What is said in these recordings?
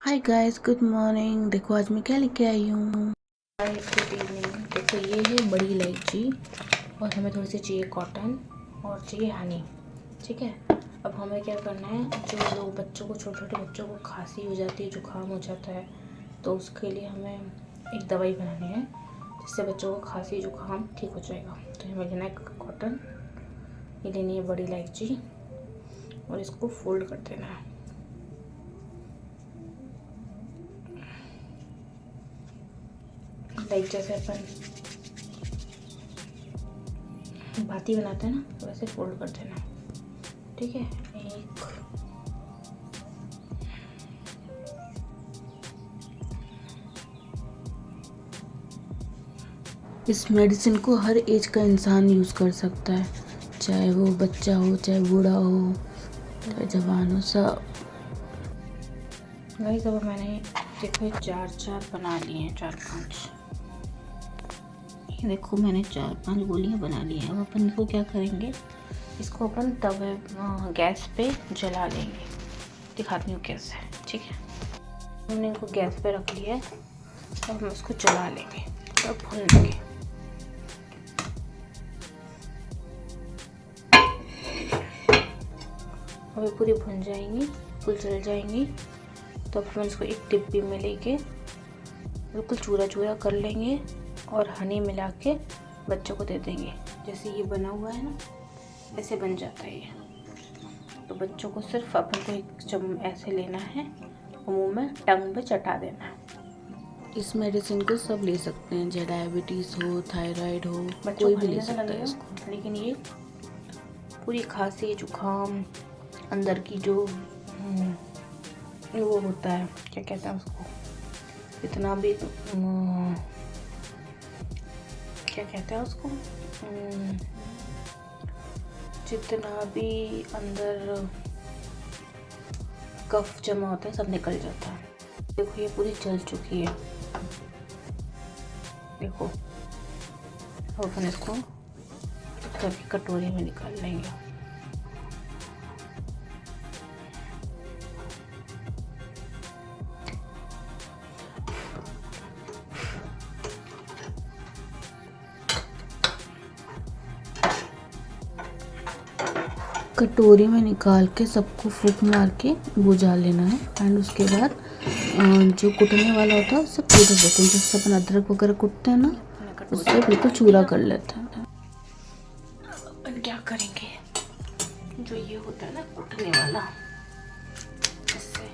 Hi guys, good morning. देखो आज मैं क्या लेके आई हूँ। Guys good evening. देखो ये है बड़ी इलायची और हमें थोड़ी सी चाहिए कॉटन और चाहिए हनी। ठीक है, अब हमें क्या करना है, जो लोग बच्चों को, छोटे छोटे बच्चों को खांसी हो जाती है, जुकाम हो जाता है, तो उसके लिए हमें एक दवाई बनानी है जिससे बच्चों को खांसी जुकाम ठीक हो जाएगा। तो हमें लेना है कॉटन, ये लेनी है बड़ी इलायची और इसको फोल्ड कर देना है। लाइक जैसे अपन बाती बनाते हैं ना, वैसे फोल्ड कर देना। ठीक है, एक इस मेडिसिन को हर एज का इंसान यूज़ कर सकता है, चाहे वो बच्चा हो, चाहे बूढ़ा हो, चाहे जवान हो, सब। गाइस अब मैंने देखो 4 बना लिए हैं, 4-5। ये देखो मैंने 4-5 गोलियां बना ली हैं। अब अपन इसको क्या करेंगे, इसको अपन तवे गैस पे जला लेंगे। दिखाती हूँ कैसे। ठीक है, हमने इनको गैस पे रख लिया है, अब हम इसको जला लेंगे और भून लेंगे। अभी पूरी भुन जाएंगी, बिल्कुल जल जाएंगी, तो अब हम इसको एक डिब्बी में लेके बिल्कुल चूरा चूरा कर लेंगे और हनी मिला के बच्चों को दे देंगे। जैसे ये बना हुआ है ना, ऐसे बन जाता है ये। तो बच्चों को सिर्फ अपन को एक ऐसे लेना है और मुंह में टंग पे चटा देना है। इस मेडिसिन को सब ले सकते हैं, चाहे डायबिटीज़ हो, थायराइड हो, कोई भी ले सकता है इसको। लेकिन ये पूरी खांसी जुकाम, अंदर की जो वो होता है, क्या कहते हैं उसको, इतना भी क्या कहते हैं उसको, जितना भी अंदर कफ जमा होता है सब निकल जाता है। देखो ये पूरी जल चुकी है। देखो अब अपन इसको करके कटोरी में निकाल लेंगे। कटोरी में निकाल के सबको फूंक मार के बुझा लेना है। एंड उसके बाद जो कुटने वाला होता है उससे कूट देते हैं, जिससे अपन अदरक वगैरह कुटते हैं ना, उससे बिल्कुल चूरा कर लेते हैं। अपन क्या करेंगे, जो ये होता है ना कुटने वाला, इससे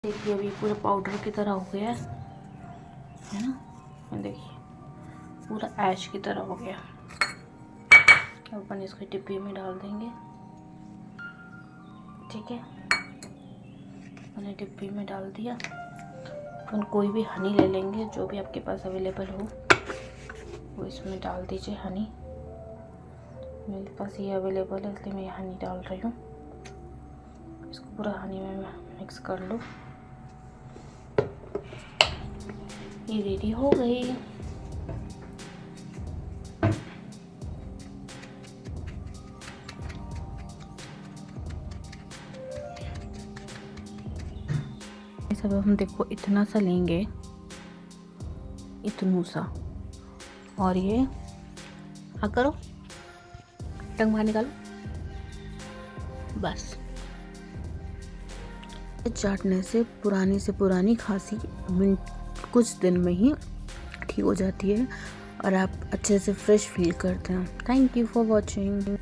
देखिए अभी पूरा पाउडर की तरह हो गया है ना। देखिए पूरा ऐश की तरह हो गया। अब अपन इसको डिब्बे में डाल देंगे। ठीक है, मैंने डिब्बे में डाल दिया। अपन कोई भी हनी ले लेंगे, जो भी आपके पास अवेलेबल हो वो इसमें डाल दीजिए हनी। मेरे पास ये अवेलेबल है इसलिए मैं ये हनी डाल रही हूँ। इसको पूरा हनी में मिक्स कर लो। ये रेडी हो गई। सब हम देखो इतना सा लेंगे, इतनू सा, और ये हाँ करो, टंग बाहर निकालो, बस। चाटने से पुरानी खांसी कुछ दिन में ही ठीक हो जाती है और आप अच्छे से फ्रेश फील करते हैं। Thank you for watching.